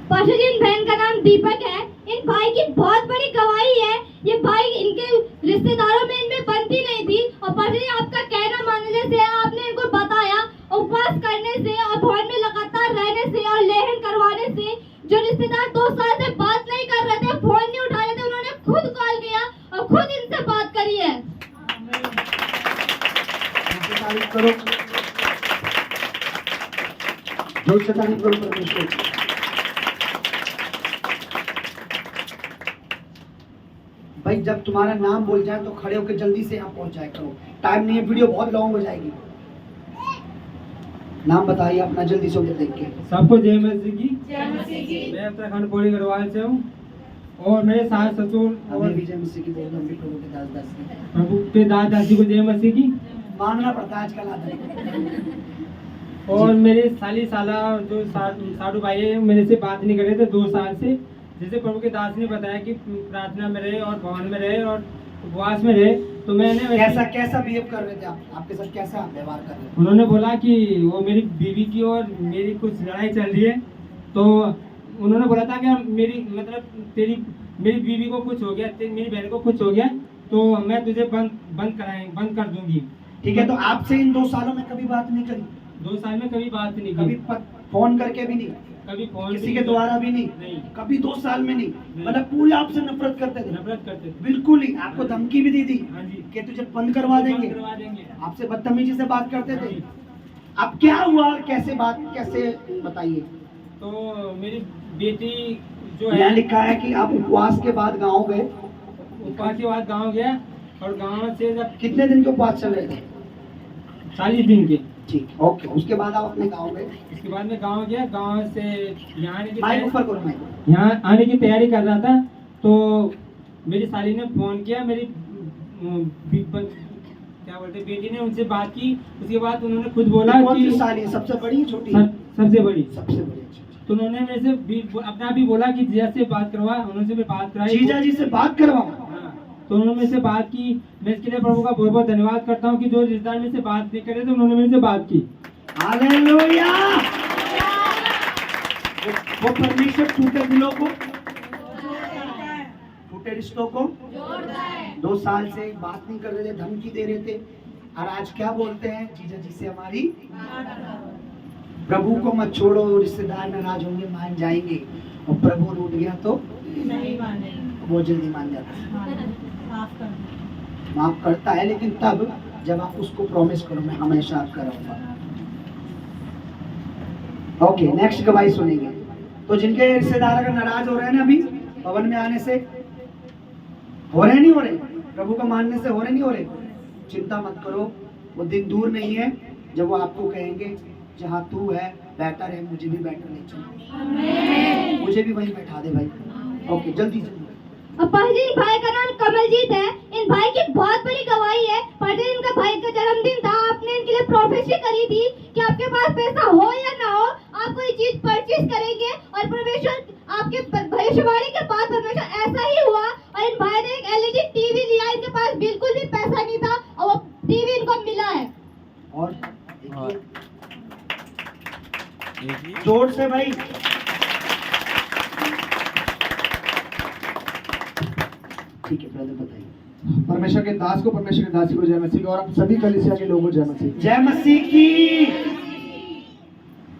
पाशा जी, इन बहन का नाम दीपक है। इन भाई की बहुत बड़ी गवाही है। ये भाई इनके रिश्तेदारों में इनमें बनती नहीं थी, और पाशा जी आपका कहना मानने से आपने इनको बताया, उपवास करने से और भवन में लगातार रहने से और लेहन करवाने से जो रिश्तेदार 2 साल से बात नहीं कर रहे थे, फोन नहीं उठा रहे थे, उन्होंने खुद कॉल किया और खुद इनसे बात करी है। तारीफ करो, जोर से तारीफ करो परमेश्वर की। भाई जब तुम्हारा नाम बोल जाए तो खड़े होकर जल्दी से यहाँ पहुंच जाए करो, टाइम नहीं है, वीडियो बहुत लॉन्ग हो जाएगी। नाम बताइए अपना जल्दी से देख के। सबको जय मसीह की। मैं उत्तराखंड पौड़ी गढ़वाल से हूँ, और मेरे सास ससुर और जय मसीह की बोल, हम भी प्रभु के दास दासी हैं। प्रभु के दास दासी को जय मसीह की। मानना पड़ता है आजकल आदमी। और मेरे साली साला जो साडू भाई है, मेरे से बात नहीं कर रहे थे 2 साल से। जैसे प्रभु के दास ने बताया कि प्रार्थना में रहे और भवन में रहे और उपवास में रहे, तो मैंने कैसा बिहेव कर रहे थे आप, आपके साथ कैसा व्यवहार कर रहे थे? उन्होंने बोला कि वो मेरी बीवी की और मेरी कुछ लड़ाई चल रही है, तो उन्होंने बोला था कि मेरी मेरी बीवी को कुछ हो गया, मेरी बहन को कुछ हो गया, तो मैं तुझे बंद कर दूंगी। ठीक है, तो आपसे इन 2 सालों में कभी बात नहीं करी? 2 साल में कभी बात नहीं कभी की, फोन करके भी नहीं, कभी फोन किसी के द्वारा भी नहीं, कभी 2 साल में नहीं। मतलब पूरी आपसे नफरत करते थे? बिल्कुल ही। आपको धमकी भी दी थी कि तुझे बंद करवा देंगे, आपसे बदतमीजी से बात करते थे। अब क्या हुआ, कैसे बताइए। तो मेरी बेटी जो यहाँ है, लिखा है कि आप उपवास के बाद गाँव गए। उपवास के बाद गाँव गया, और गाँव से जब कितने दिन के उपवास चल रहे थे? 40 दिन के। ठीक, ओके। उसके बाद आप अपने गाँव गए। इसके बाद में गाँव गया, गाँव से यहाँ आने की माइक ऊपर करो, माइक। यहाँ आने की तैयारी कर रहा था, तो मेरी साली ने फोन किया, मेरी क्या बोलते बेटी ने उनसे बात की। उसके बाद उन्होंने खुद बोला कि साली सबसे बड़ी छोटी? सबसे बड़ी। सबसे बड़ी। तो उन्होंने मेरे से अपना भी बोला कि जीजा से बात करवा, उन्होंने भी बात कराई। जीजा जी से बात करवाओ। तो उन्होंने मेरे से बात की। मैं इसके लिए प्रभु का बहुत बहुत धन्यवाद करता हूँ कि जो रिश्तेदार मेरे से बात नहीं करे थे, उन्होंने मेरे से बात की। हालेलुया। वो परमेश्वर टूटे दिलों को, टूटे रिश्तों को 2 साल से बात नहीं कर रहे थे, धमकी दे रहे थे, और आज क्या बोलते हैं, जीजा जी से हमारी। प्रभु को मत छोड़ो, रिश्तेदार नाराज होंगे, मान जाएंगे, और प्रभु रूठ गया तो नहीं मानेंगे, बहुत जल्दी मान जाता है, माफ करता है, लेकिन तब जब आप उसको प्रॉमिस करो, मैं हमेशा आपका रहूंगा। ओके, नेक्स्ट गवाही सुनेंगे। तो जिनके रिश्तेदार अगर नाराज हो रहे हैं ना अभी भवन में आने से, हो रहे नहीं हो रहे, प्रभु को मानने से हो रहे नहीं हो रहे, चिंता मत करो, वो दिन दूर नहीं है जब वो आपको कहेंगे जहाँ तू है बेटर है, मुझे भी बेटर नहीं चाहिए, मुझे भी वहीं बैठा दे भाई। ओके, जल्दी जल्दी। पाजी, इन भाई का नाम कमलजीत है। इन भाई की बहुत बड़ी गवाही है। पाजी, इनका भाई का जन्मदिन था, आपने इनके लिए प्रोफेसी करी थी कि आपके पास पैसा हो या ना हो, आप कोई चीज परचेज करेंगे, और परमेश्वर आपके भविष्यवाणी के बाद परमेश्वर ऐसा ही हुआ, और इन भाई ने एक एलईडी टीवी लिया। इनके पास बिल्कुल भी पैसा नहीं था, और वो टीवी इनको मिला है। और जोर से भाई। ठीक है, ब्रदर बताइए। परमेश्वर के दास को, परमेश्वर के दासी को जय मसीह की, और हम सभी कलीसिया के लोगों को जय मसीह। जय मसीह की।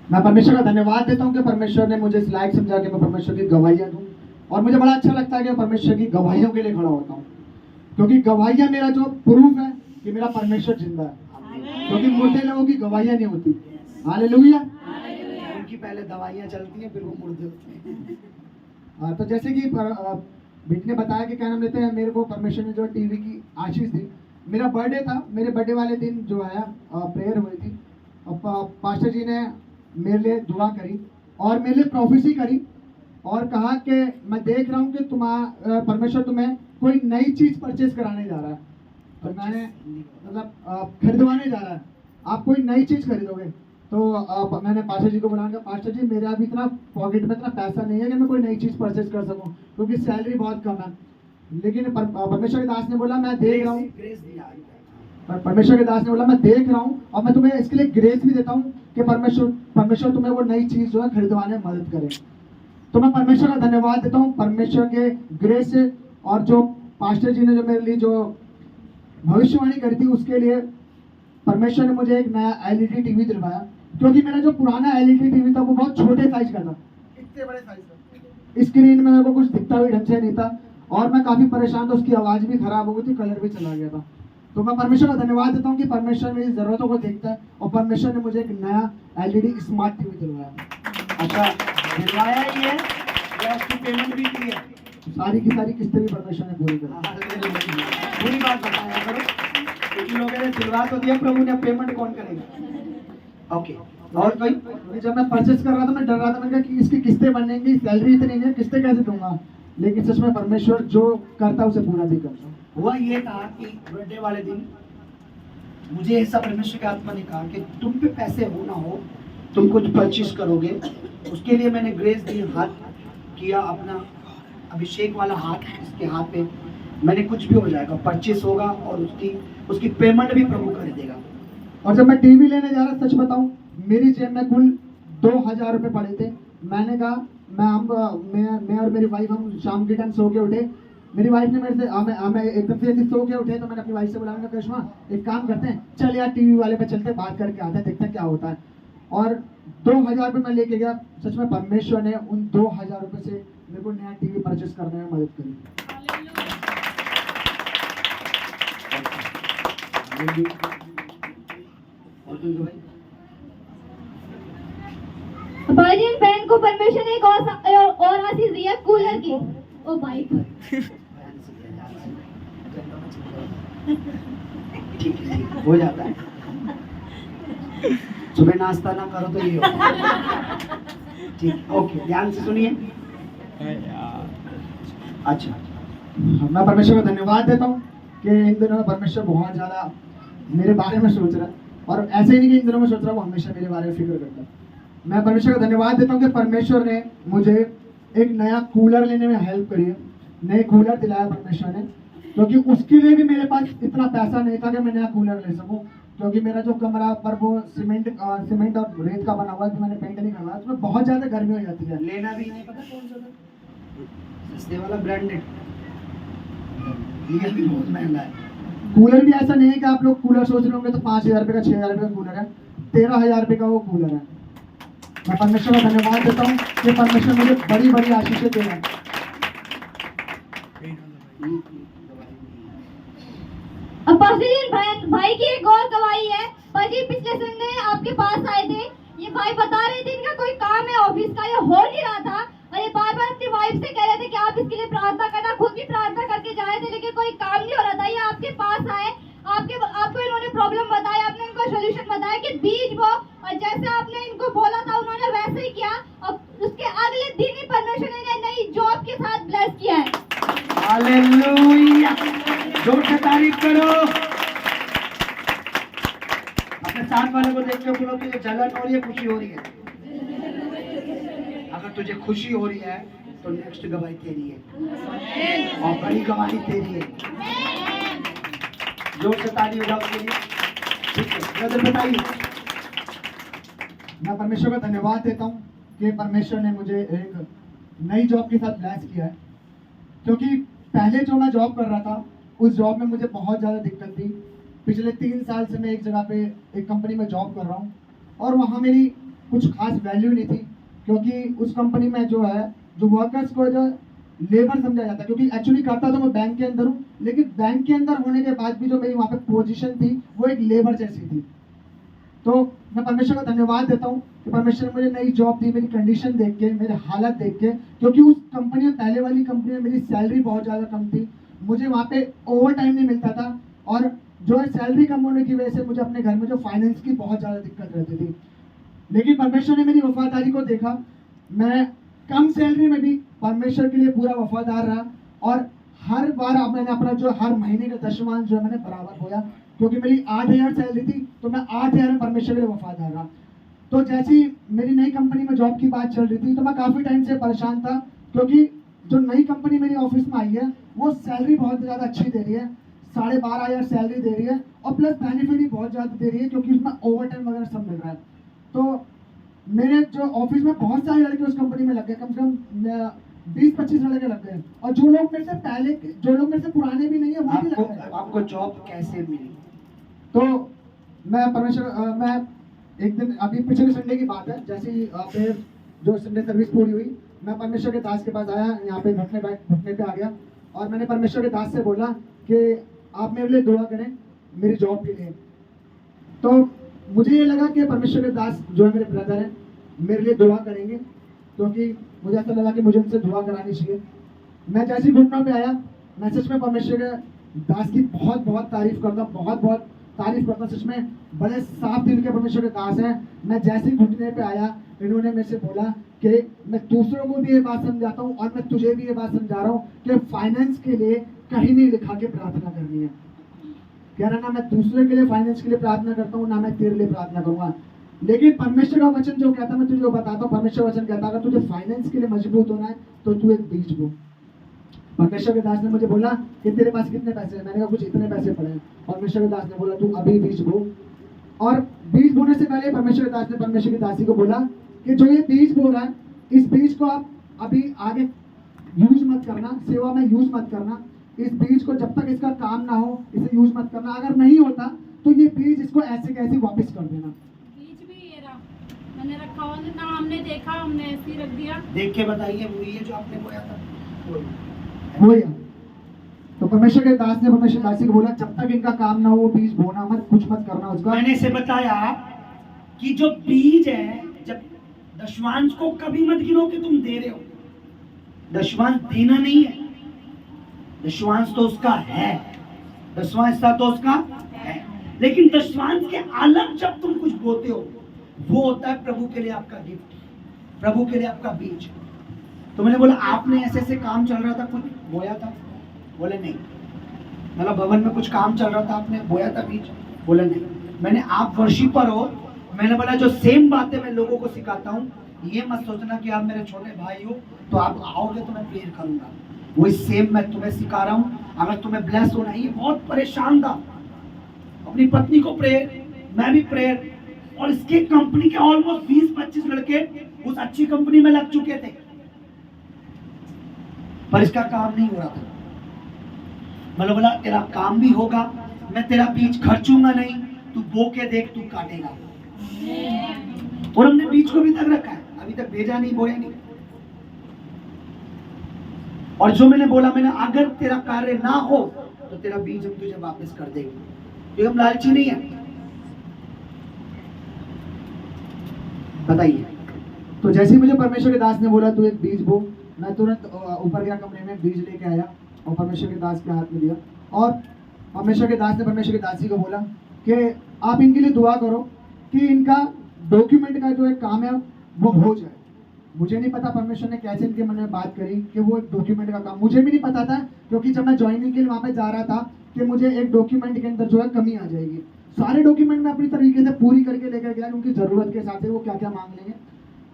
मैं परमेश्वर का धन्यवाद देता हूँ कि परमेश्वर ने मुझे इस लायक समझा कि मैं परमेश्वर की गवाहियाँ दूँ, और मुझे बड़ा अच्छा लगता है कि मैं परमेश्वर की गवाहियों के लिए खड़ा होता हूँ, क्योंकि गवाहियाँ मेरा जो प्रूफ है कि मेरा परमेश्वर जिंदा है, क्योंकि मुर्दे लोगों की गवाहियाँ नहीं होती। हालेलुया। उनकी पहले दवाइयाँ चलती हैं, फिर वो मुर्दे होते हैं। तो जैसे कि बेटी ने बताया कि क्या नाम लेते हैं, मेरे को परमेश्वर ने जो टीवी की आशीष दी। मेरा बर्थडे था, मेरे बर्थडे वाले दिन जो है प्रेयर हुई थी, और पास्टर जी ने मेरे लिए दुआ करी और मेरे लिए प्रोफेसी करी, और कहा कि मैं देख रहा हूँ कि परमेश्वर तुम्हें कोई नई चीज़ परचेज कराने जा रहा है, और मैंने मतलब खरीदवाने जा रहा है, आप कोई नई चीज़ खरीदोगे। तो मैंने पास्टर जी को बुलाया, पास्टर जी मेरा अभी इतना पॉकेट में इतना पैसा नहीं है कि मैं कोई नई चीज़ परचेज कर सकूं, क्योंकि सैलरी बहुत कम है। लेकिन परमेश्वर के दास ने बोला मैं देख रहा हूँ, परमेश्वर के दास ने बोला मैं देख रहा हूँ, और मैं तुम्हें इसके लिए ग्रेस भी देता हूँ कि परमेश्वर तुम्हें वो नई चीज़ जो है खरीदवाने में मदद करे। तो मैं परमेश्वर का धन्यवाद देता हूँ, परमेश्वर के ग्रेस से, और जो पास्टर जी ने जो मेरे लिए जो भविष्यवाणी करी थी उसके लिए परमेश्वर ने मुझे एक नया एलईडी टीवी दिलवाया। क्योंकि मेरा जो पुराना एलईडी टीवी था वो बहुत छोटे साइज का था, इतने बड़े साइज का, स्क्रीन में मेरे को कुछ दिखता भी ढंग से नहीं था, और मैं काफ़ी परेशान था, उसकी आवाज़ भी खराब हो गई थी, कलर भी चला गया था। तो मैं परमेश्वर का धन्यवाद देता हूँ कि परमेश्वर मेरी ज़रूरतों को देखता है, और परमेश्वर ने मुझे एक नया एलईडी स्मार्ट टीवी दिलवाया। अच्छा, दिलवाया ही है या उसकी पेमेंट भी की है? सारी की सारी किस्तें भी परमेश्वर ने पूरी करी। पूरी बात बताया करो, क्योंकि लोगों ने दिलवा तो दिया, प्रभु ने पेमेंट कौन करेगा? ओके, और कोई? क्योंकि जब मैं परचेस कर रहा था मैं डर रहा था, मैंने कहा कि इसकी किस्तें बनेंगी, सैलरी इतनी नहीं है, किस्तें कैसे दूंगा, लेकिन सच में परमेश्वर जो करता है उसे पूरा भी करता है। हुआ ये था कि बर्थडे वाले दिन मुझे ऐसा परमेश्वर की आत्मा ने कहा कि तुम पे पैसे हो ना हो, तुम कुछ परचेस करोगे, उसके लिए मैंने ग्रेस दी, हाथ किया अपना अभिषेक वाला हाथ, इसके हाथ पे मैंने कुछ भी हो जाएगा, परचेस होगा और उसकी पेमेंट भी प्रभु कर देगा। और जब मैं टीवी लेने जा रहा, सच बताऊं, मेरी जेब में कुल 2000 रुपये पड़े थे। मैंने कहा मैं और मेरी वाइफ हम शाम के टाइम सो के उठे, मेरी वाइफ ने मेरे से हमें एकदम से सो के उठे, तो मैंने अपनी वाइफ से बोला, मैंने करिश्मा एक काम करते हैं, चल यार टीवी वाले पे चलते, बात करके आते हैं, देखते हैं क्या होता है। और 2000 रुपये मैं लेके गया। सच में परमेश्वर ने उन 2000 रुपये से मेरे को नया टीवी परचेस करने में मदद करी। भाई बहन को परमेश्वर ने एक और आशीष दिया, कूलर की। ओ भाई ठीक है, हो जाता है। सुबह नाश्ता ना करो तो ये हो। ठीक, ओके, ध्यान से सुनिए। अच्छा, मैं परमेश्वर का धन्यवाद देता हूँ कि इन दिनों में परमेश्वर बहुत ज़्यादा मेरे बारे में सोच रहा है, और ऐसे ही नहीं कि इन दिनों में सोच रहा हूँ, हमेशा मेरे बारे में फिक्र करता है। मैं परमेश्वर का धन्यवाद देता हूँ कि परमेश्वर ने मुझे एक नया कूलर लेने में हेल्प करी है, नए कूलर दिलाया परमेश्वर ने, क्योंकि उसके लिए भी मेरे पास इतना पैसा नहीं था कि मैं नया कूलर ले सकूँ। क्योंकि मेरा जो कमरा पर वो सीमेंट और रेत का बना हुआ है, तो मैंने पेंट नहीं करवाया, उसमें बहुत ज़्यादा गर्मी हो जाती है। लेना भी नहीं पता कौन सा था, सस्ते वाला ब्रांडेड, ये भी बहुत महंगा है। कूलर भी ऐसा नहीं है कि आप लोग कूलर सोच रहे होंगे तो 5000 रुपये का 6000 रुपये का कूलर है, 13000 रुपये का वो कूलर है। मैं परमेश्वर का धन्यवाद देता हूँ कि परमेश्वर मुझे बड़ी बड़ी आशीषें दे रहा है। अब भाई की एक और गवाही है। भाई पिछले संडे आपके पास आए थे, ये भाई बता रहे थे इनका कोई काम है ऑफिस का, ये हो नहीं रहा था, और ये बार बार अपनी वाइफ से कह रहे थे कि आप इसके लिए प्रार्थना करना, खुद भी प्रार्थना करके जाए थे, लेकिन कोई काम नहीं हो रहा था। ये आपके पास आए, आपको इन्होंने प्रॉब्लम बताया, आपने इनको सोल्यूशन बताया कि बीज बो, और जैसे आपने इनको बोला था उन्होंने वैसे ही किया, और उसके अगले दिन ही परमेश्वर ने नई जॉब के साथ ब्लेस किया है। हालेलुया, जोर से तारीफ करो। अपने साथ वाले को देख के बोलो तुझे जलन हो रही है, खुशी हो रही है? अगर तुझे खुशी हो रही है तो नेक्स्ट गवाही तेरी है, और बड़ी गवाही तेरी है। जोर से ताली बजाओ के लिए। ठीक है, ब्रदर बताइए। मैं परमेश्वर का धन्यवाद देता हूँ कि परमेश्वर ने मुझे एक नई जॉब के साथ ब्लेस किया है। क्योंकि पहले जो मैं जॉब कर रहा था, उस जॉब में मुझे बहुत ज़्यादा दिक्कत थी। पिछले 3 साल से मैं एक जगह पे एक कंपनी में जॉब कर रहा हूँ, और वहाँ मेरी कुछ खास वैल्यू नहीं थी। क्योंकि उस कंपनी में जो है, जो वर्कर्स को जो लेबर समझा जाता है, क्योंकि एक्चुअली करता तो मैं बैंक के अंदर हूँ, लेकिन बैंक के अंदर होने के बाद भी जो मेरी वहाँ पे पोजीशन थी वो एक लेबर जैसी थी। तो मैं परमेश्वर का धन्यवाद देता हूँ कि परमेश्वर ने मुझे नई जॉब दी, मेरी कंडीशन देख के, मेरे हालत देख के। क्योंकि उस कंपनी में, पहले वाली कंपनी में मेरी सैलरी बहुत ज़्यादा कम थी, मुझे वहाँ पे ओवर टाइम नहीं मिलता था, और जो है सैलरी कम होने की वजह से मुझे अपने घर में जो फाइनेंस की बहुत ज़्यादा दिक्कत रहती थी। लेकिन परमेश्वर ने मेरी वफादारी को देखा, मैं कम सैलरी में भी परमेश्वर के लिए पूरा वफादार रहा, और हर बार मैंने अपना जो हर महीने का दशमांश जो है मैंने बराबर होया। क्योंकि मेरी 8000 सैलरी थी, तो मैं 8000 में परमेश्वर के लिए वफादार रहा। तो जैसी मेरी नई कंपनी में जॉब की बात चल रही थी, तो मैं काफ़ी टाइम से परेशान था, क्योंकि जो नई कंपनी मेरी ऑफिस में आई है वो सैलरी बहुत ज़्यादा अच्छी दे रही है, 12500 सैलरी दे रही है, और प्लस बेनिफिट भी बहुत ज़्यादा दे रही है, क्योंकि उसमें ओवर टाइम वगैरह सब मिल रहा है। तो मेरे जो ऑफिस में बहुत सारे लड़के उस कंपनी कंपनी में लग गए, कम से कम 20-25 लड़के लग गए, और जो लोग मेरे से पहले, जो लोग मेरे से पुराने भी नहीं है वो भी लग गए। आपको जॉब कैसे मिली? तो मैं एक दिन, अभी पिछले संडे की बात है, जैसे ही फिर जो संडे सर्विस पूरी हुई, मैं परमेश्वर के दास के पास आया, यहाँ पे घुटने पे आ गया, और मैंने परमेश्वर के दास से बोला कि आप मेरे लिए दुआ करें मेरी जॉब के लिए। तो मुझे ये लगा कि परमेश्वर के दास जो है मेरे ब्रदर हैं, मेरे लिए दुआ करेंगे, क्योंकि मुझे ऐसा लगा कि मुझे उनसे दुआ करानी चाहिए। मैं जैसे ही घुटनों पे आया, मैं सच में परमेश्वर के दास की बहुत बहुत तारीफ करता हूँ, बहुत बहुत तारीफ करता हूँ, सच में बड़े साफ दिल के परमेश्वर के दास हैं। मैं जैसे ही घुटने पे आया, इन्होंने मेरे से बोला कि मैं दूसरों को भी ये बात समझाता हूँ और मैं तुझे भी ये बात समझा रहा हूँ कि फाइनेंस के लिए कहीं नहीं लिखा के प्रार्थना करनी है। कह रहा ना मैं दूसरे के लिए फाइनेंस के लिए प्रार्थना करता हूँ, ना मैं तेरे लिए प्रार्थना करूंगा, लेकिन परमेश्वर का वचन जो कहता है मैं तुझे बताता हूँ। परमेश्वर वचन कहता है अगर तुझे फाइनेंस के लिए मजबूत होना है तो तू एक बीज बो। परमेश्वर के दास ने मुझे बोला कि तेरे पास कितने पैसे हैं? मैंने कहा कुछ इतने पैसे पड़े हैं। परमेश्वर के दास ने बोला तू अभी बीज बो। और बीज बोने से पहले परमेश्वर के दास ने परमेश्वर की दासी को बोला कि जो ये बीज बो रहा है, इस बीज को आप अभी आगे यूज मत करना, सेवा में यूज मत करना। इस बीज को जब तक इसका काम ना हो इसे यूज मत करना। अगर नहीं होता तो ये बीज इसको ऐसे कैसे वापस कर देना। बीज भी ये रहा, मैंने रखा हुआ ना, हमने देखा, हमने ऐसे ही रख दिया। देख के बताइए वो ये जो आपने बोया था वो ही है। तो परमेश्वर के दास ने परमेश्वर दासी को बोला जब तक इनका काम ना हो वो बीज बोना मत, कुछ मत करना उसका। मैंने इसे बताया कि जो बीज है, जब दशमांश को कभी मत गिनो कि तुम दे रहे हो। दशमांश देना नहीं है, दशमांश तो उसका है, दशमांश तो उसका है, लेकिन दशमांश के अलग जब तुम कुछ बोते हो वो होता है प्रभु के लिए आपका गिफ्ट, प्रभु के लिए आपका बीज। तो मैंने बोला आपने ऐसे ऐसे काम चल रहा था, कुछ बोया था? बोले नहीं। मतलब भवन में कुछ काम चल रहा था, आपने बोया था बीज? बोले नहीं। मैंने आप वर्शिपर हो, मैंने बोला जो सेम बातें मैं लोगों को सिखाता हूँ, ये मत सोचना कि आप मेरे छोटे भाई हो तो आप आओगे तो मैं प्रेयर करूंगा। वही सेम मैं तुम्हें सिखा रहा हूँ। अगर तुम्हें ब्लेस होना है, ये बहुत परेशान था, अपनी पत्नी को प्रेयर, मैं भी प्रेयर, और इसके कंपनी के ऑलमोस्ट 20-25 लड़के उस अच्छी कंपनी में लग चुके थे, पर इसका काम नहीं हो रहा था। मैंने बोला तेरा काम भी होगा, मैं तेरा बीज खर्चूंगा नहीं, तू बो के देख, तू काटेगा। और हमने बीज को भी तक रखा है, अभी तक भेजा नहीं, बोया नहीं। और जो मैंने बोला, मैंने अगर तेरा कार्य ना हो तो तेरा बीज हम तुझे वापस कर देंगे, क्योंकि हम लालची नहीं है। बताइए। तो जैसे ही मुझे परमेश्वर के दास ने बोला तू एक बीज बो, मैं तुरंत ऊपर गया कमरे में, बीज लेके आया और परमेश्वर के दास के हाथ में दिया। और परमेश्वर के दास ने परमेश्वर की दासी को बोला कि आप इनके लिए दुआ करो कि इनका डॉक्यूमेंट का जो एक काम है वो हो जाए। मुझे नहीं पता परमेश्वर ने कैसे इनके मन में बात करी कि वो एक डॉक्यूमेंट का काम, मुझे भी नहीं पता था, क्योंकि जब मैं ज्वाइनिंग के लिए वहाँ पे जा रहा था कि मुझे एक डॉक्यूमेंट के अंदर जो है कमी आ जाएगी। सारे डॉक्यूमेंट मैं अपनी तरीके से पूरी करके लेकर गया, उनकी ज़रूरत के हिसाब से वो क्या क्या मांग लेंगे।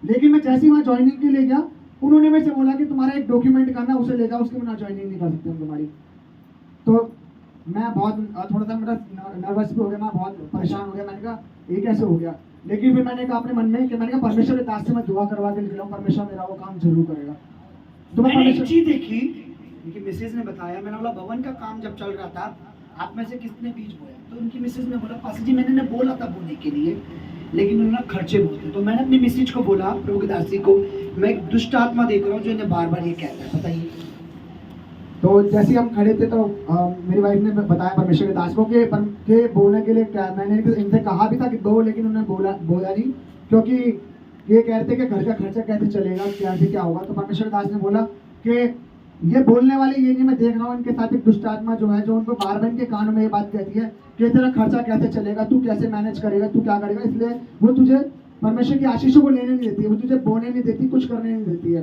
लेकिन मैं जैसे ही वहाँ ज्वाइनिंग के लिए गया, उन्होंने मेरे से बोला कि तुम्हारा एक डॉक्यूमेंट करना, उसे लेगा, उसके बिना ज्वाइनिंग नहीं कर सकते हम तुम्हारी। तो मैं बहुत थोड़ा सा मेरा नर्वस भी हो गया, मैं बहुत परेशान हो गया। मैंने कहा ये कैसे हो गया, लेकिन फिर मैंने कहा अपने मन में कि मैंने कहा परमेश्वर के दास से मैं दुआ करवा के निकला हूँ, परमेश्वर मेरा वो काम जरूर करेगा। तो मैंने एक चीज देखी, उनकी मिसेज ने बताया, मैंने बोला भवन का काम जब चल रहा था आप में से किसने बीज बोया? तो उनकी मिसेज ने बोला पासी जी मैंने बोला था बोने के लिए, लेकिन उन्होंने खर्चे बोलते। तो मैंने अपनी मिसेज को बोला, प्रभु की दासी को, मैं एक दुष्ट आत्मा देख रहा हूँ जो इन्हें बार बार ये कहता है। बताइए। तो जैसे ही हम खड़े थे तो मेरी वाइफ ने बताया परमेश्वर के दास को कि बोलने के लिए क्या, मैंने इनसे कहा भी था कि दो, लेकिन उन्होंने बोला नहीं, क्योंकि ये कह रहे थे कि घर का खर्चा कैसे चलेगा, क्या होगा। तो परमेश्वर के दास ने बोला कि ये बोलने वाले ये नहीं, मैं देख रहा हूँ इनके साथ एक दुष्ट आत्मा जो है, जो उनको बार बार इनके कानों में ये बात कहती है कि तेरा खर्चा कैसे चलेगा, तू कैसे मैनेज करेगा, तू क्या करेगा। इसलिए वो तुझे परमेश्वर की आशीषों को लेने नहीं देती है, वो तुझे बोने नहीं देती, कुछ करने नहीं देती है।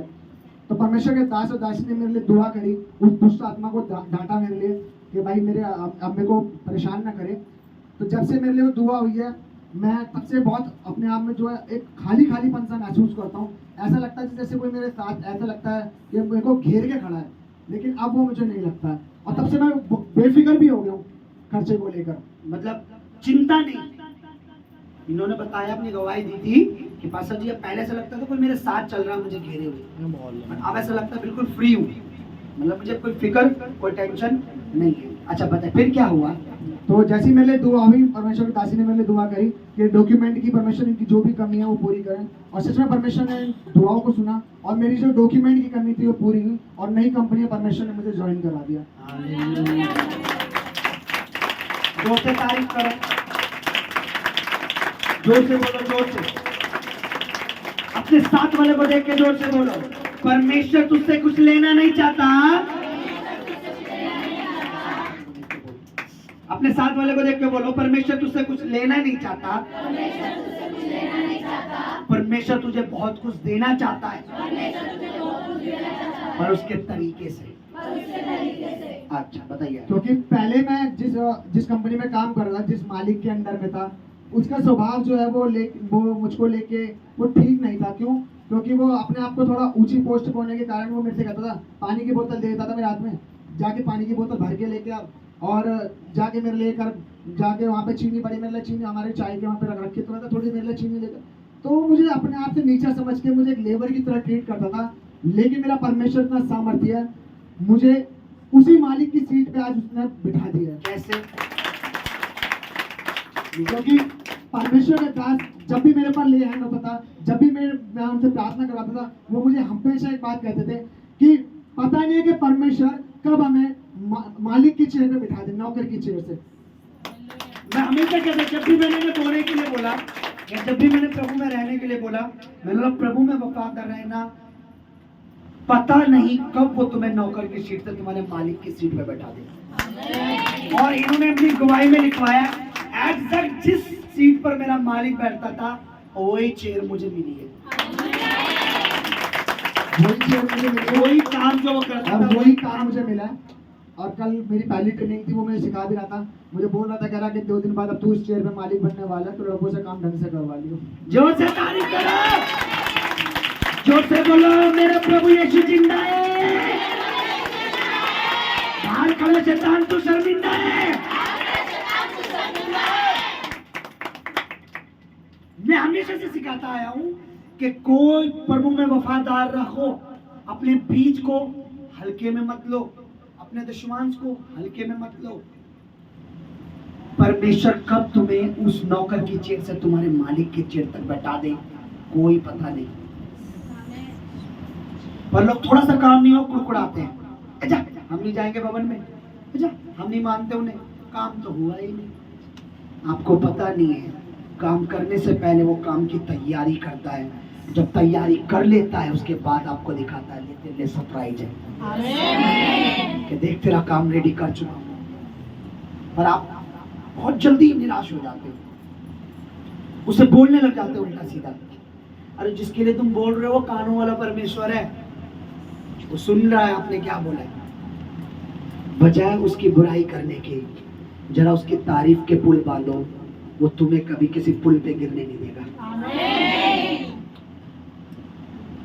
तो परमेश्वर के दास और दासी ने मेरे लिए दुआ करी, उस दुष्ट आत्मा को डांटा मेरे लिए कि भाई अब मेरे को परेशान ना करे। तो जब से मेरे लिए वो दुआ हुई है, मैं तब से बहुत अपने आप में जो है एक खालीपन सा महसूस करता हूँ। ऐसा लगता है जैसे कोई मेरे साथ, ऐसा लगता है कि मेरे को घेर के खड़ा है, लेकिन अब वो मुझे नहीं लगता है। और तब से मैं बेफिक्र भी हो गया हूँ खर्चे को लेकर, मतलब चिंता नहीं। इन्होंने बताया, अपनी गवाही दी थी कि पास्टर जी अब पहले से लगता था कोई मेरे साथ चल रहा है मुझे घेरे हुए, अब ऐसा लगता है बिल्कुल फ्री हूँ, मतलब मुझे कोई फिक्र कोई टेंशन नहीं है। अच्छा बताए फिर क्या हुआ? तो जैसी मेरे लिए दुआ हुई, परमेश्वर की दासी ने मेरे लिए दुआ करी कि डॉक्यूमेंट की परमेश्वर इनकी जो भी कमी है वो पूरी करें, और सच में परमेश्वर ने दुआओं को सुना और मेरी जो डॉक्यूमेंट की कमी थी वो पूरी हुई और नई कंपनी में परमेश्वर ने मुझे ज्वाइन करा दिया। जोर से तारीफ करो, जोर से बोलो, जोर से अपने साथ वाले को देख के जोर से बोलो, परमेश्वर तुझसे कुछ लेना नहीं चाहता। अपने साथ वाले को देख के बोलो, परमेश्वर तुझसे कुछ लेना नहीं चाहता, परमेश्वर तुझे बहुत कुछ देना चाहता है, और उसके तरीके से। अच्छा बताइए। क्योंकि पहले मैं जिस कंपनी में काम कर रहा था, जिस मालिक के अंडर में था, उसका स्वभाव जो है वो मुझको लेके वो ठीक नहीं था। क्यों? क्योंकि वो अपने आप को थोड़ा ऊंची पोस्ट पर होने के कारण वो मेरे से कहता था, पानी की बोतल दे देता था मेरे हाथ में, जाके पानी की बोतल भर के लेके आ, और जाके मेरे लेकर जाके वहाँ पे चीनी पड़ी मेरे लिए, चीनी हमारे चाय के वहाँ पे रख रखी, तो मैं थोड़ी मेरे लिए चीनी लेकर, तो मुझे अपने आप से नीचा समझ के मुझे एक लेबर की तरह ट्रीट करता था। लेकिन मेरा परमेश्वर इतना सामर्थ्य है, मुझे उसी मालिक की सीट पे आज उसने बिठा दिया है। कैसे? क्योंकि परमेश्वर के दास जब भी मेरे पर ले हैंड होता था, जब भी मैं उनसे प्रार्थना करवाता था, वो मुझे हमेशा एक बात कहते थे कि पता नहीं है कि परमेश्वर कब हमें मालिक की चेयर पे बिठा दे, नौकर की चेयर से। मैं हमेशा कहता, जब भी मैंने बोलने के लिए बोला या जब भी मैंने प्रभु में रहने के लिए बोला, मैंने बोला प्रभु में वफादार रहना, पता नहीं कब वो तुम्हें नौकर की सीट से तुम्हारे मालिक की सीट पे बैठा दे। और इन्होंने अपनी गवाही में लिखवाया, एग्जैक्ट जिस सीट पर मेरा मालिक बैठता था वही चेयर मुझे मिली है, वही काम जो वो करता था वही काम मुझे मिला है। और कल मेरी पहली ट्रेनिंग थी, वो मुझे सिखा भी रहा था, मुझे बोल रहा था, कह रहा कि 2 दिन बाद अब तू इस चेयर पे मालिक बनने वाला है, तो लोगों से काम ढंग से करवा लियो। जोर से तारीफ करो, जोर से बोलो, मेरा प्रभु यीशु जिंदा है, बाहर खड़े शैतान तू शर्मिंदा है। मैं हमेशा से सिखाता आया हूं कि कोई प्रभु में वफादार रखो, अपने बीज को हल्के में मत लो, अपने दुश्मन को हल्के में मत लो। परमेश्वर कब तुम्हें उस नौकर की चेयर से तुम्हारे मालिक की चेयर तक बैठा दे, कोई पता नहीं। पर लोग थोड़ा सा काम नहीं हो कुड़कुड़ाते हैं, अच्छा हम नहीं जाएंगे भवन में, अच्छा हम नहीं मानते उन्हें, काम तो हुआ ही नहीं। आपको पता नहीं है, काम करने से पहले वो काम की तैयारी करता है, जब तैयारी कर लेता है उसके बाद आपको दिखाता है, तेरे लिए सरप्राइज है कि देख तेरा काम रेडी कर चुका हूं। पर आप बहुत जल्दी निराश हो जाते हो, उसे बोलने लग जाते हो उल्टा सीधा। अरे जिसके लिए तुम बोल रहे हो कानों वाला परमेश्वर है, वो सुन रहा है आपने क्या बोला है। बजाय उसकी बुराई करने के जरा उसकी तारीफ के पुल बांधो, वो तुम्हें कभी किसी पुल पे गिरने नहीं देगा।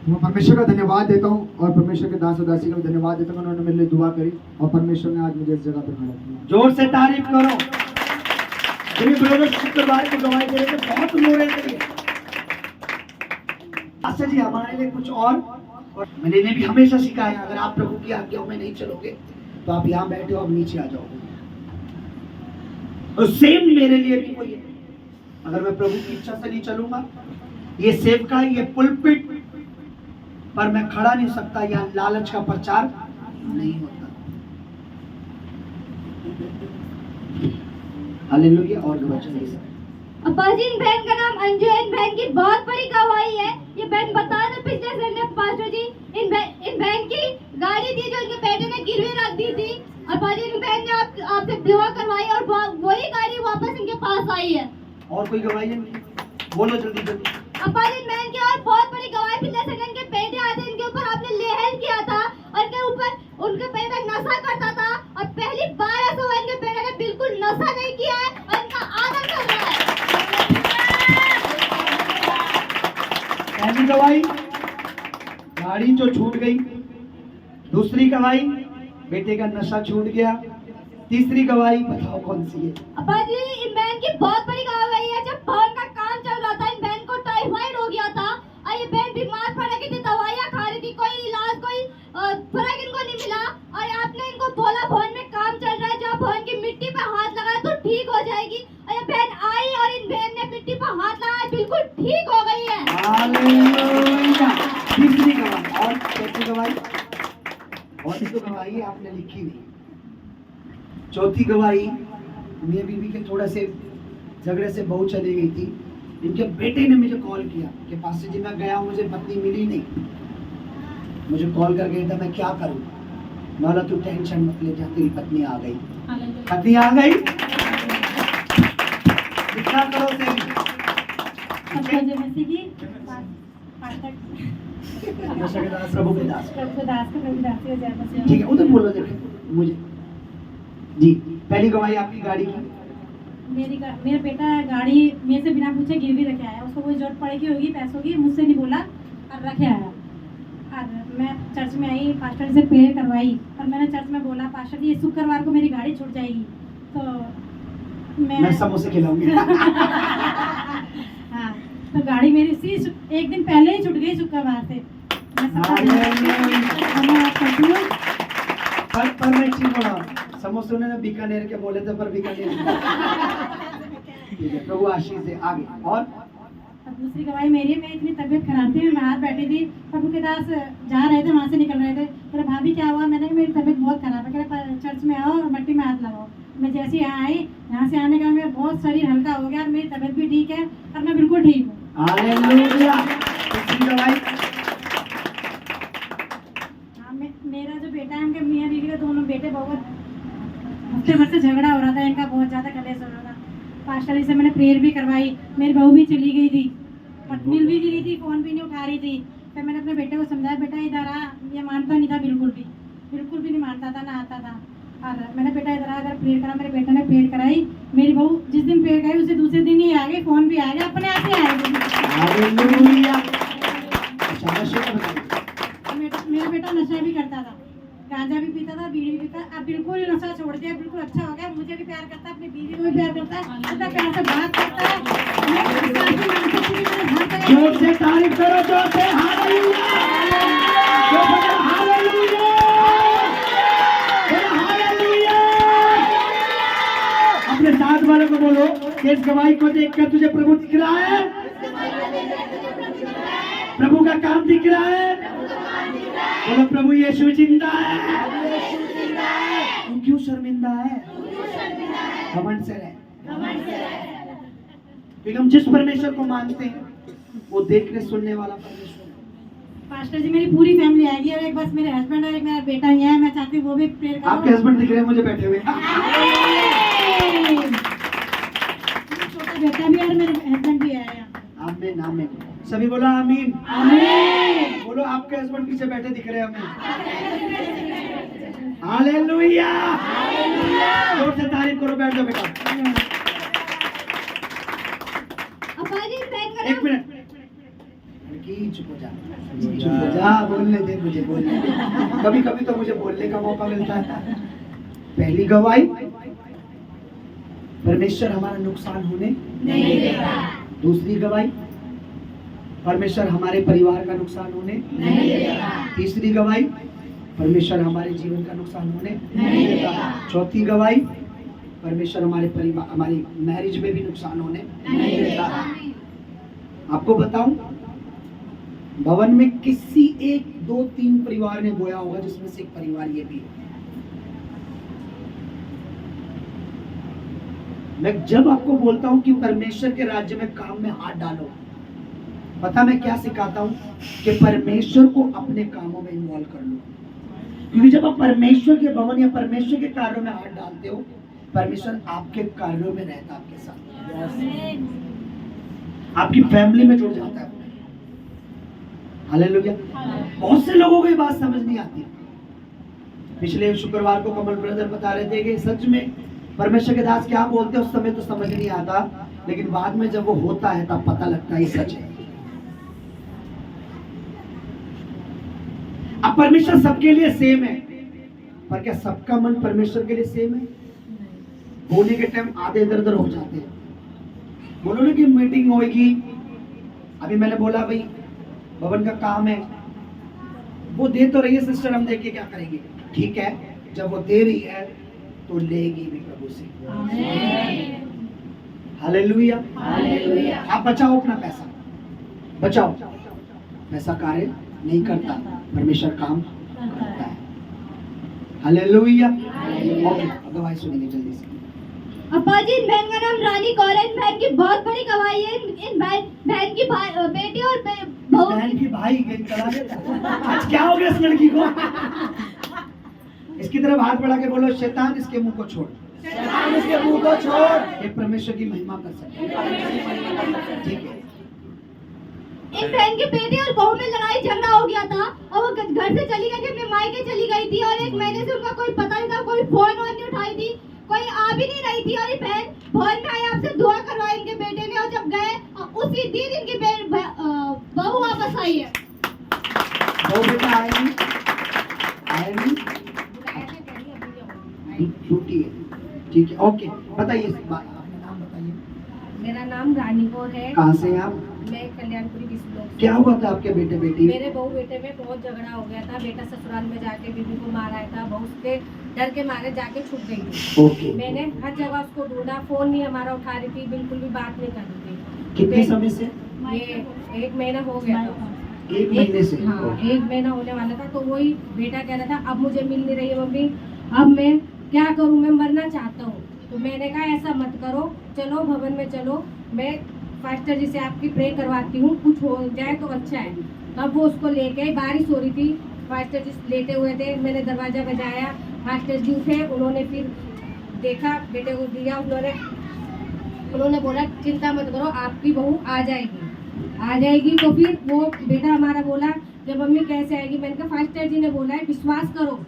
मैं परमेश्वर का धन्यवाद देता हूँ और परमेश्वर के दास और दासी का धन्यवाद देता हूँ, उन्होंने मेरे लिए दुआ करी और परमेश्वर ने आज मुझे इस जगह पर खड़ा किया। जोर से तारीफ करो। ब्रदर शुक्रवार की गवाही दे रहे थे, बहुत रो रहे थे। अच्छा जी हमारे लिए कुछ और मैंने भी हमेशा सिखाया, अगर आप प्रभु की आज्ञाओं में नहीं चलोगे तो आप यहाँ बैठे हो, आप नीचे आ जाओगे। और सेम मेरे लिए भी वही है, अगर मैं प्रभु की इच्छा से नहीं चलूंगा, ये सेवका, ये पुलपिट पर मैं खड़ा नहीं हो सकता, यहाँ लालच का प्रचार नहीं होता। हालेलुया। और वचन अब्बा जी, इन बहन का नाम अंजू है, इन बहन की बहुत बड़ी गवाही है। ये बहन बता दो, पिछले संडे पास्टर जी इन बहन की गाड़ी थी जो इनके बेटे ने गिरवी रख दी थी, और पाजी इन बहन ने आपसे दुआ करवाई और वही गाड़ी वापस इनके पास आई है। और कोई गवाही है? बोलो जल्दी जल्दी। अब्बा जी, इन बहन की और बहुत बड़ी गवाही, पिछले संडे इनके बेटे आए थे, इनके ऊपर आपने लेहल किया था और इनके ऊपर उनके बेटा नशा करता था, और पहली बार ऐसा हुआ इनके बेटे ने बिल्कुल नशा नहीं किया है और इनका आदर कर रहा है। पहली गवाही गाड़ी जो छूट गई, दूसरी गवाही बेटे का नशा छूट गया, तीसरी गवाही बताओ कौन सी है? अब्बा जी, इन बहन की बहुत बड़ी गवाही है। जब भवन का काम चल रहा था, इन बहन को टाइफाइड हो गया था गवाही, और भी तो गवाही है आपने लिखी नहीं। चौथी गवाही, मियां बीवी के थोड़ा से झगड़े से बहू चली गई थी। इनके बेटे ने मुझे कॉल किया कि पास्टर जी मैं गया, मुझे पत्नी मिली नहीं। मुझे कॉल कर गया था मैं क्या करूं। मैं बोला तू टेंशन मत ले, जा तेरी पत्नी आ गई। पत्नी आ गई, कितना करो से प्रभु के दास। ठीक है, उधर बोलो देखो मुझे जी। पहली गवाही आपकी गाड़ी की। मेरा बेटा गाड़ी मेरे से बिना पूछे गिरवी रखे आया। उसको कोई जरूरत पड़ेगी होगी पैसों की, मुझसे नहीं बोला और रखे आया। और मैं चर्च में आई, पास्टर से प्रेयर करवाई और मैंने चर्च में बोला पास्टर जी ये शुक्रवार को मेरी गाड़ी छूट जाएगी। तो मैं समोसे खिलाऊंगी। हाँ, तो गाड़ी मेरी उसी एक दिन पहले ही छूट गई शुक्रवार से। पर मैं ठीक बोला, समोसे उन्होंने बीकानेर के बोले थे पर बीकानेर ठीक है, प्रभु आशीष दे। आगे और दूसरी गवाही मेरी है, मैं इतनी तबीयत खराब थी, मैं बाहर बैठी थी, प्रभु के दास जा रहे थे, वहाँ से निकल रहे थे। कह रहे भाभी क्या हुआ? मैंने कहा मेरी तबीयत बहुत खराब है। कह रहे चर्च में आओ और मट्टी में हाथ लगाओ। मैं जैसे यहाँ आई, यहाँ से आने का मेरा बहुत शरीर हल्का हो गया और मेरी तबीयत भी ठीक है और मैं बिल्कुल ठीक हूँ। हालेलुया। तीसरी गवाही, हाँ, मेरा जो बेटा है, उनके मियाँ बीवी के दोनों बेटे बहुत हफ्ते भर से झगड़ा हो रहा था, इनका बहुत ज़्यादा कलेश हो रहा था। पास्टर जी से मैंने प्रेयर भी करवाई, मेरी बहू भी चली गई थी, मिल भी गई थी, फ़ोन भी नहीं उठा रही थी। फिर मैंने अपने बेटे को समझाया बेटा इधर आ, ये मानता नहीं था, बिल्कुल भी नहीं मानता था, ना आता था। और मैंने बेटा इधर आ, अगर प्रेयर करा, मेरे बेटे ने प्रेयर कराई। मेरी बहू जिस दिन प्रेयर कराई उसे दूसरे दिन ही आ गई, फ़ोन भी आ गया, अपने आप ही आ गई। हालेलुया। मेरा बेटा नशा भी करता था, गांजा भी पीता था, बीड़ी भी पीता। अब बिल्कुल नशा छोड़ दिया, बिल्कुल अच्छा हो गया। मुझे भी प्यार करता है, अपनी बीवी को भी प्यार करता है, इतना प्यार से बात करता है। जोर से तारीफ करो, जोर से हालेलुया। Hallelujah, hallelujah. अपने साथ वालों को बोलो कि इस गवाही को देखकर तुझे प्रभु दिख रहा है, प्रभु का काम दिख रहा है। बोलो प्रभु यीशु जिंदा है। तू क्यों शर्मिंदा है? घमंड से रह। क्योंकि हम जिस परमेश्वर को मानते हैं वो देखने सुनने वाला परमेश्वर है। पास्टर जी मेरी पूरी फैमिली आएगी और एक बस मेरे हस्बैंड और एक मेरा बेटा ही है। मैं चाहती हूँ वो भी प्रेयर करो। आपके हस्बैंड दिख रहे हैं मुझे बैठे हुए। छोटा बेटा भी और मेरे हस्बैंड भी आए। आमीन आमीन। सभी बोलो आमीन आमीन। बोलो आपके हस्बैंड पीछे बैठे दिख रहे हैं हमें। हालेलुया। जोर से तारीफ करो, बैठ जाओ बेटा। एक मिनट, चुप हो जा, चुप हो जा, बोलने दे मुझे, बोलने दे। कभी कभी तो मुझे बोलने का मौका मिलता है। पहली गवाही, परमेश्वर हमारा नुकसान होने नहीं देता। दूसरी गवाही, परमेश्वर हमारे परिवार का नुकसान होने नहीं देता। तीसरी गवाही, परमेश्वर हमारे जीवन का नुकसान होने नहीं देता। चौथी गवाही, परमेश्वर हमारे परिवार, हमारी मैरिज में भी नुकसान होने नहीं देता। आपको बताऊं, भवन में किसी 1, 2, 3 परिवार ने बोया होगा, जिसमें से एक परिवार ये भी है। मैं जब आपको बोलता हूं कि परमेश्वर के राज्य में काम में हाथ डालो, पता मैं क्या सिखाता हूं कि परमेश्वर को अपने कामों में इन्वॉल्व कर लो। क्योंकि जब आप परमेश्वर के भवन या परमेश्वर के कार्यों में हाथ डालते हो, परमेश्वर आपके कार्यों में रहता, आपके साथ, आपकी फैमिली में जुड़ जाता है। हालेलुया। बहुत से लोगों को ये बात समझ नहीं आती। पिछले शुक्रवार को कमल ब्रदर बता रहे थे कि सच में परमेश्वर के दास क्या बोलते हैं उस समय तो समझ नहीं आता, लेकिन बाद में जब वो होता है तब पता लगता है ये सच है। अब परमेश्वर सबके लिए सेम है, पर क्या सबका मन परमेश्वर के लिए सेम है? होने के टाइम आधे इधर उधर हो जाते हैं। बोलो ना कि मीटिंग होगी, अभी मैंने बोला भाई भवन का काम है, वो दे तो रही है सिस्टर, हम देख के क्या करेंगे? ठीक है, जब वो दे रही है तो लेगी भी प्रभु से। हालेलुया। आप बचाओ अपना पैसा, बचाओ पैसा, कार्य नहीं करता, परमेश्वर काम करता है। हालेलुया। ओके, अब गवाही सुनेंगे जल्दी से। अप्पा जी, इन बहन का नाम रानी कौर है। इन बहन की बहुत बड़ी गवाही है। इन बहन की बेटी और बहू बहन की भाई गई चला देता। आज क्या हो गया इस लड़की को? इसकी तरफ हाथ बढ़ा के बोलो, शैतान इसके मुंह को छोड़, शैतान इसके मुंह को छोड़, ये परमेश्वर की महिमा कर सके। ठीक है। इन बहन के बेटे और बहू में लड़ाई झगड़ा हो गया था और वो घर से चली गई थी, अपने मायके चली गई थी और 1 महीने से उनका कोई पता नहीं था, कोई फोन नहीं उठाई थी, कोई आ भी नहीं रही थी। और ये बहन फोन में आई, आपसे दुआ करवाई इनके बेटे ने, और जब गए उसी दिन इनकी बहू वापस आई है। बहू बेटा आए नहीं, आए नहीं, छुट्टी है। ठीक है, ओके, बताइए अपना नाम बताइए। मेरा नाम रानी कौर है। कहाँ से हैं आप? मैं कल्याणपुरी बिस्लोक से। क्या हुआ था आपके बेटे बेटी? मेरे बहू बेटे में बहुत झगड़ा हो गया था। बेटा ससुराल में जाके बीवी को मारा था, बहू उसके डर के मारे जाके छुप गई थी। ओके। मैंने हर जगह उसको ढूंढा, फोन नहीं हमारा उठा रही थी, बिल्कुल भी बात नहीं कर रही थी। कितने समय से? ये 1 महीना हो गया था। 1 महीने से? हाँ, 1 महीना होने वाला था। तो वही बेटा कह रहा था, अब मुझे मिल नहीं रही है मम्मी, अब मैं क्या करूँ, मैं मरना चाहता हूँ। तो मैंने कहा ऐसा मत करो, चलो भवन में चलो, मैं फास्टर जी से आपकी प्रे करवाती हूँ, कुछ हो जाए तो अच्छा है। तब वो उसको लेके आई, बारिश हो रही थी, फास्टर जी लेटे हुए थे, मैंने दरवाज़ा बजाया, फास्टर जी उठे, उन्होंने फिर देखा, बेटे को दिया, उन्होंने बोला चिंता मत करो, आपकी बहू आ जाएगी। तो फिर वो बेटा हमारा बोला जब मम्मी कैसे आएगी, मैंने कहा फास्टर जी ने बोला है विश्वास करो,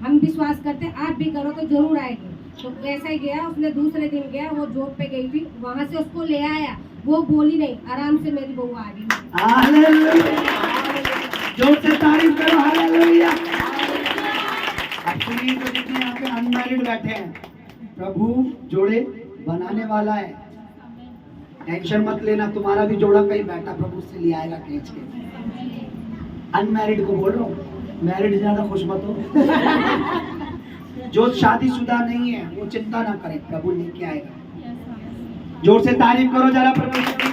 हम विश्वास करते, आप भी करो तो जरूर आएगी। तो ऐसा ही गया, उसने दूसरे दिन गया, वो जॉब पे गई थी, वहाँ से उसको ले आया, वो बोली नहीं, आराम से मेरी बहू आ गई। हालेलुया, जोर से तारीफ करो। हालेलुया। एक्चुअली तो जितने यहाँ पे अनमैरिड बैठे हैं, प्रभु जोड़े बनाने वाला है, टेंशन मत लेना, तुम्हारा भी जोड़ा कहीं बैठा प्रभु से ले आएगा खींच के। अनमैरिड को बोल रहा हूँ, मैरिड ज्यादा खुश मत हो। जो शादीशुदा नहीं है वो चिंता ना करे, प्रभु लेके आएगा। जोर से तारीफ करो जरा परमेश्वर की।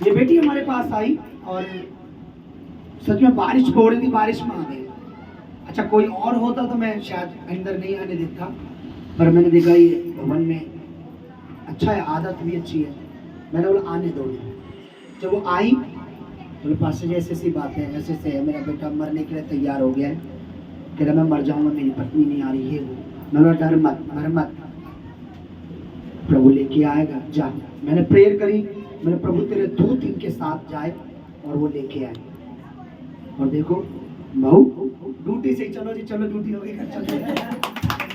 ये बेटी हमारे पास आई और सच में बारिश हो रही थी, बारिश में आ गई। अच्छा, कोई और होता तो मैं शायद अंदर नहीं आने देता, पर मैंने देखा ये भवन में अच्छा है, आदत भी अच्छी है, मैंने बोला आने दो। जब वो आई बोले पास्टर जी ऐसी बात है, ऐसे से है, मेरा बेटा मरने के लिए तैयार हो गया है, कह रहा मैं मर जाऊंगा, मेरी पत्नी नहीं आ रही है। वो मैंने बोला डर मत, मर मत, प्रभु लेके आएगा, जा। मैंने प्रेयर करी, मैंने प्रभु तेरे दूत इनके साथ जाए और वो लेके आए। और देखो बहू ड्यूटी से, चलो जी चलो, ड्यूटी हो गई,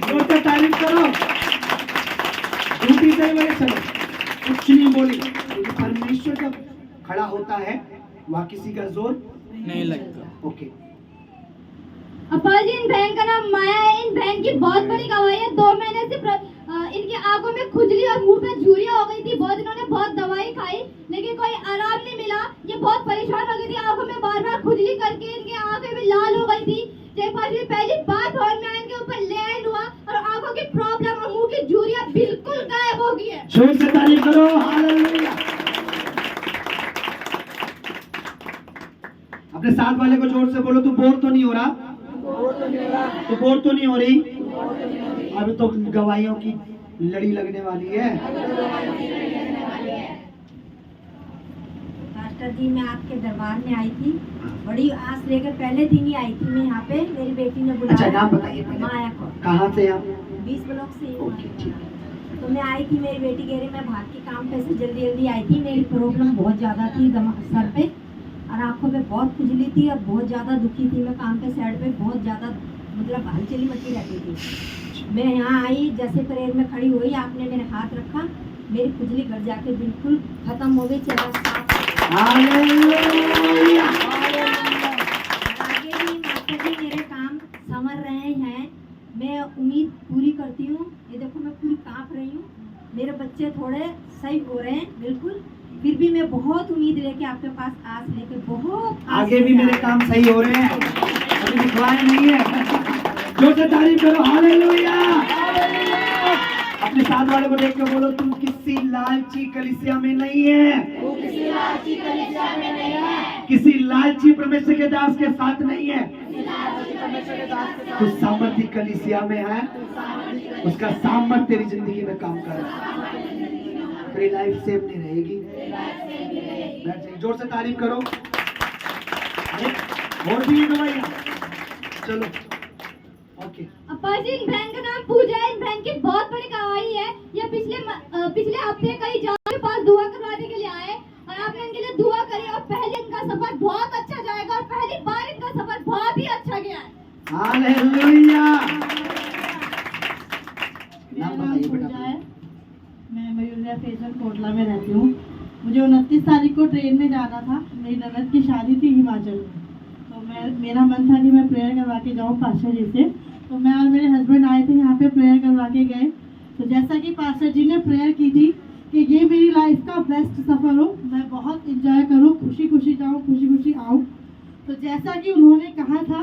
चलो तो तारीफ करो, ड्यूटी से बोले चलो, कुछ नहीं बोली, क्योंकि परमेश्वर जब खड़ा होता है वहाँ किसी का जोर नहीं लगता। ओके। अप्पा जी, इन बहन का नाम माया है। इन बहन की बहुत बड़ी गवाही है। 2 महीने से इनकी आंखों में खुजली और मुंह पे झुर्रियां हो गई थी। बहुत इन्होंने बहुत दवाई खाई लेकिन कोई आराम नहीं मिला। ये बहुत परेशान हो गई थी, आंखों में बार बार खुजली करके इनकी आंखें भी लाल हो गई थी। पहली बार भवन में इनके ऊपर लैंड हुआ और आंखों की प्रॉब्लम और मुंह की झुर्रियां बिल्कुल गायब हो गई है। जोर से तारीफ करो। हालेलुया। अपने साथ वाले को जोर से बोलो, तू बोर तो नहीं हो रहा, तू बोर तो नहीं हो रही। अभी तो गवाहियों की लड़ी लगने वाली है। मास्टर जी, मैं आपके दरबार में आई थी, बड़ी आस लेकर पहले दिन ही आई थी मैं यहाँ पे। मेरी बेटी ने बुलाया। अच्छा, नाम बताइए पहले। माया को। कहाँ से आप? 20 ब्लॉक से। ओके, ठीक है। तो मैं आई थी, मेरी बेटी कह रही मैं भाग के काम पे से जल्दी जल्दी आई थी। मेरी प्रॉब्लम बहुत ज़्यादा थी, सर पे और आँखों पे बहुत खुजली थी और बहुत ज़्यादा दुखी थी। मैं काम पे साइड पे बहुत ज़्यादा मतलब हलचली मची रहती थी। मैं यहाँ आई, जैसे प्रेयर में खड़ी हुई, आपने मेरे हाथ रखा, मेरी खुजली घर जाके बिल्कुल खत्म हो गई, चेहरा साफ। हालेलुया। आगे भी मास्टर जी मेरे काम संवर रहे हैं, मैं उम्मीद पूरी करती हूँ। ये देखो मैं पूरी काँप रही हूँ, मेरे बच्चे थोड़े सही हो रहे हैं बिल्कुल, फिर भी मैं बहुत उम्मीद लेके आपके पास आस लेके बहुत आगे भी मेरे काम सही हो रहे हैं, अभी दिखवाए नहीं है। जोर से तारीफ करो। हालेलुया। अपने साथ वाले को देख के बोलो, तुम किसी लालची कलीसिया में नहीं है, किसी लालची परमेश्वर के दास के साथ नहीं है। कुछ सामर्थ्य कलीसिया में है, उसका सामर्थ्य तेरी जिंदगी में काम कर रहा है। तेरी लाइफ सेव नहीं रहेगी। बैठ जाइए, जोर से तारीफ करो। और भी गवाइयां, चलो ओके। अप्पा जी, इन बहन का नाम पूजा है। इन बहन की बहुत बड़ी गवाही है। ये पिछले हफ्ते कई जगह के पास दुआ करवाने के लिए आए और आपने इनके लिए दुआ करी और पहले इनका सफर बहुत अच्छा जाएगा और पहली बार इनका सफर बहुत ही अच्छा गया है। हालेलुया। मेरा नाम पूजा है। मैं मयूरिया फेजल कोटला में रहती हूँ। मुझे 29 तारीख को ट्रेन में जाना था। मेरी ननद की शादी थी हिमाचल में, तो मेरा मन था कि मैं प्रेयर करवा के जाऊँ पास्टर जी से। तो मैं और मेरे हस्बैंड आए थे यहाँ पे, प्रेयर करवा के गए। तो जैसा कि पास्टर जी ने प्रेयर की थी कि ये मेरी लाइफ का बेस्ट सफ़र हो, मैं बहुत इंजॉय करूँ, खुशी खुशी जाऊँ, खुशी खुशी आऊँ। तो जैसा कि उन्होंने कहा था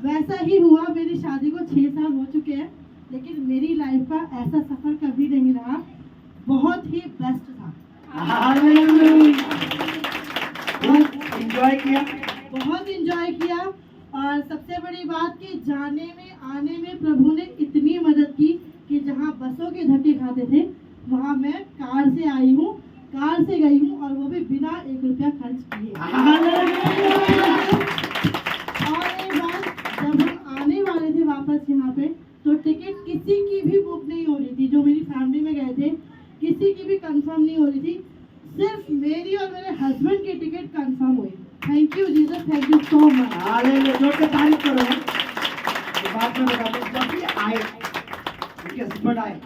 वैसा ही हुआ। मेरी शादी को 6 साल हो चुके हैं, लेकिन मेरी लाइफ का ऐसा सफ़र कभी नहीं रहा। बहुत ही बेस्ट था। एंजॉय किया, बहुत इंजॉय किया। और सबसे बड़ी बात कि जाने में आने में प्रभु ने इतनी मदद की कि जहाँ बसों के धक्के खाते थे वहाँ मैं कार से आई हूँ, कार से गई हूँ, और वो भी बिना 1 रुपया खर्च किए। और एक बात, जब हम आने वाले थे वापस यहाँ पे, तो टिकट किसी की भी बुक नहीं हो रही थी। जो मेरी फैमिली में गए थे किसी की भी कंफर्म नहीं हो रही थी, सिर्फ मेरी और मेरे हस्बैंड की टिकट कंफर्म हुई। Thank you Jesus, thank you so much. Hallelujah. जोर से तारीफ करो। ये बात में बताता हूँ, जब ये आए, उनके हस्बैंड आए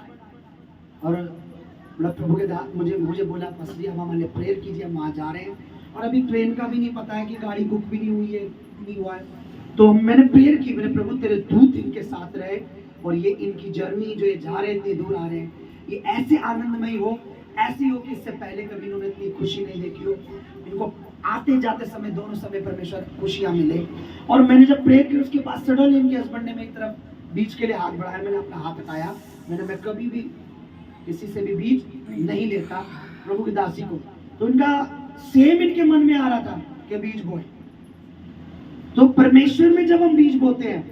और मतलब प्रभु के दास मुझे बोला पसरी हम हमारे प्रेयर कीजिए, हम वहाँ जा रहे हैं और अभी ट्रेन का भी नहीं पता है कि गाड़ी बुक भी नहीं हुई है, नहीं हुआ है। तो मैंने प्रेयर की, मैंने प्रभु तेरे दूत इनके साथ रहे और ये इनकी जर्नी जो ये जा रहे हैं, इतनी दूर आ रहे हैं, ये ऐसे आनंदमय हो, ऐसी हो कि इससे पहले कभी इन्होंने इतनी खुशी नहीं देखी हो। इनको आते जाते समय दोनों समय परमेश्वर खुशियां मिले। और मैंने जब प्रेयर की उसके बाद सडन इनके हस्बैंड ने मेरी तरफ बीच के लिए हाथ बढ़ाया, मैंने अपना हाथ हटाया। मैं कभी भी किसी से भी बीच नहीं लेता प्रभु की दासी को। तो इनका सेम इनके मन में आ रहा था कि बीज बोए। तो परमेश्वर में जब हम बीज बोते हैं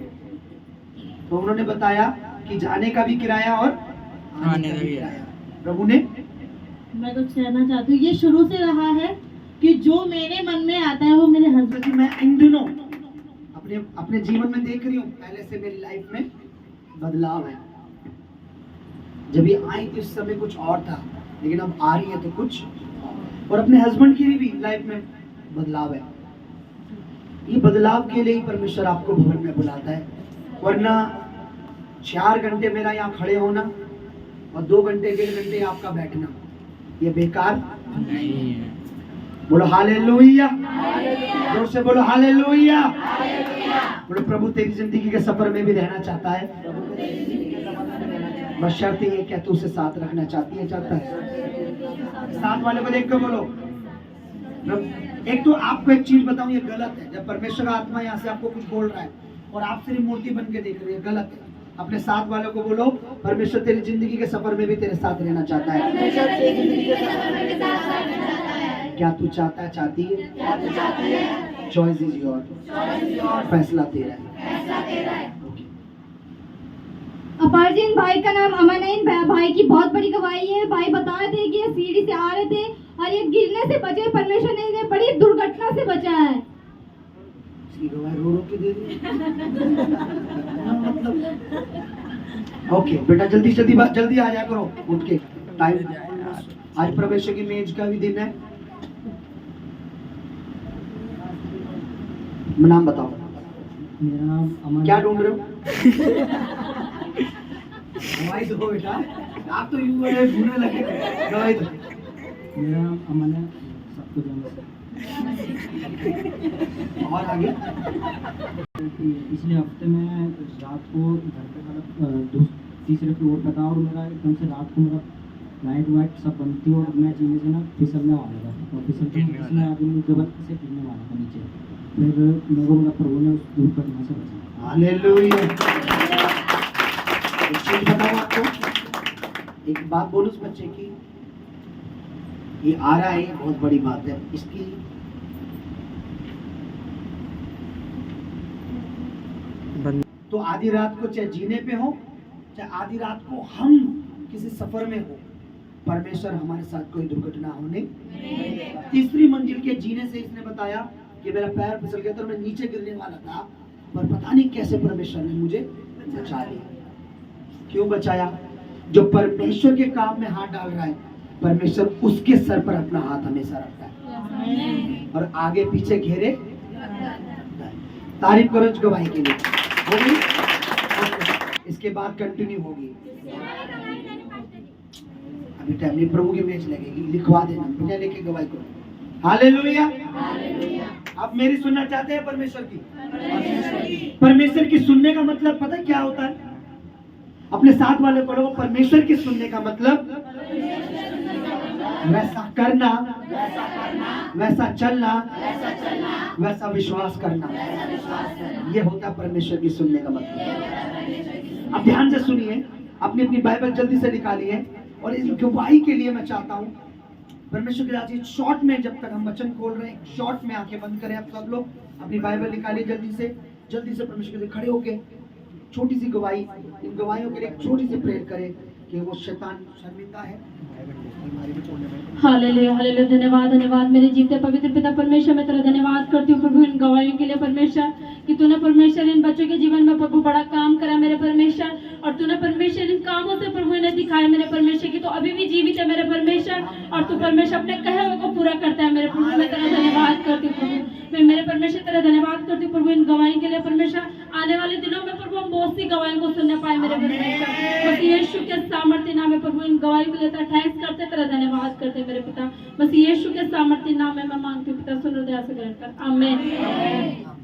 तो उन्होंने बताया कि जाने का भी किराया और आने का भी किराया प्रभु ने। मैं कुछ कहना चाहती हूँ, ये शुरू से रहा है कि जो मेरे मन में आता है वो मेरे हस्बैंड। कि मैं इन दिनों अपने जीवन में देख रही हूँ, पहले से मेरी लाइफ में बदलाव है। जब ये आई थी उस समय कुछ और था, लेकिन अब आ रही है तो कुछ, और अपने हस्बैंड की भी लाइफ में बदलाव है। ये बदलाव के लिए ही परमेश्वर आपको भवन में बुलाता है, वरना 4 घंटे मेरा यहाँ खड़े होना और 2 घंटे 1.5 घंटे आपका बैठना ये बेकार नहीं है। बोलो हालेलुया, जोर से बोलो हालेलुया। बोलो प्रभु तेरी जिंदगी के सफर में भी रहना चाहता है, बस शर्त ये क्या तू उसे साथ रखना चाहती है, चाहता है। साथ वाले को देख कर बोलो। एक तो आपको एक चीज बताऊं, ये गलत है। जब परमेश्वर का आत्मा यहाँ से आपको कुछ बोल रहा है और आप सिर्फ मूर्ति बन के देख रहे हैं, गलत है। अपने साथ वालों को बोलो, परमेश्वर तेरी जिंदगी के सफर में भी तेरे साथ रहना चाहता है। क्या तू चाहता है, चाहती है? चॉइस इज योर, फैसला तेरा है। अपार जी, इन भाई का नाम अमन है। इन भाई की बहुत बड़ी गवाही है। भाई बता रहे थे कि ये सीढ़ी से आ रहे थे और ये गिरने से बचे। परमेश्वर ने इन्हें बड़ी दुर्घटना से बचाया है। ओके बेटा, जल्दी आ जाया करो उठ के, टाइम। आज परमेश्वर की मेज का भी दिन है। नाम बताओ। मेरा नाम अमन। क्या ढूंढ रहे हो? गवाही दो बेटा, आप तो यूं ढूंढने लगे, गवाही दो। मेरा नाम अमन है, सबको जानते हैं। और आगे? पिछले हफ्ते में रात को घर पे मतलब तीसरे फ्लोर पे था और मेरा एकदम से रात को मेरा लाइट वाइट सब बंद थी और मैं नीचे से ना फिसलने वाला था और फिसलने आगे मुझे जबरदस्ती से गिरने वाला था नीचे। फिर मेरे को मेरा प्रभु ने उस दुर्घटना से बचाया। हालेलुया। एक चीज बताऊं आपको, एक बात बोलूं उस बच्चे की, ये आ रहा है, ये बहुत बड़ी बात है। इसकी तो आधी रात को चाहे जीने पे हो, चाहे आधी रात को हम किसी सफर में हो, परमेश्वर हमारे साथ कोई दुर्घटना होने। तीसरी मंजिल के जीने से इसने बताया कि मेरा पैर फिसल गया तो मैं नीचे गिरने वाला था, पर पता नहीं कैसे परमेश्वर ने मुझे बचा लिया। क्यों बचाया? जो परमेश्वर के काम में हाथ डाल रहा है, परमेश्वर उसके सर पर अपना हाथ हमेशा रखता है और आगे पीछे घेरे। तारीफ करो इस गवाही के लिए। होगी, इसके बाद कंटिन्यू होगी। अभी टाइम नहीं, प्रभु की इमेज लगेगी, लिखवा देना, बिना लिखे गवाही करो। हालेलुया। आप मेरी सुनना चाहते हैं परमेश्वर की? परमेश्वर की सुनने का मतलब पता क्या होता है? अपने साथ वाले को लोगों, परमेश्वर की सुनने का मतलब वैसा करना, वैसा चलना, वैसा विश्वास करना। ये होता है परमेश्वर की सुनने का मतलब। अब ध्यान से सुनिए, अपनी अपनी बाइबल जल्दी से निकालिए और इस गवाही के लिए मैं चाहता हूँ परमेश्वर की राजी शॉर्ट में, जब तक हम वचन खोल रहे हैं, शॉर्ट में आंखें बंद करें। आप सब लोग अपनी बाइबल निकालिए जल्दी से परमेश्वर के लिए खड़े होके छोटी सी गवाही, इन गवाहियों के लिए एक छोटी सी प्रेयर करें कि वो शैतान शर्मिंदा है। Hallelujah hallelujah. धन्यवाद धन्यवाद मेरे जीते पवित्र पिता परमेश्वर, मैं तेरा धन्यवाद करती हूँ प्रभु इन गवाहियों के लिए परमेश्वर, कि तूने परमेश्वर इन बच्चों के जीवन में प्रभु बड़ा काम करा मेरे परमेश्वर, और तूने परमेश्वर इन कामों से प्रभु इन्हें दिखाया मेरे परमेश्वर की तो अभी भी जीवित है मेरे परमेश्वर, और तू परमेश्वर अपने कहे हुए को पूरा करता है मेरे प्रभु। मैं तेरा धन्यवाद करती हूँ प्रभु, मैं मेरे परमेश्वर तेरा धन्यवाद करती हूँ प्रभु इन गवाहियों के लिए परमेश्वर। आने वाले दिनों में प्रभु हम बहुत सी गवाहियों को सुनने पाए मेरे परमेश्वर, बस यीशु के सामर्थ्य नाम में प्रभु इन गवाहियों के लिए तेरा थैंक्स करते, तेरा धन्यवाद करते मेरे पिता, बस यीशु के सामर्थ्य नाम में मैं मांगती हूँ पिता, सुन हृदय से ग्रहण कर, आमीन।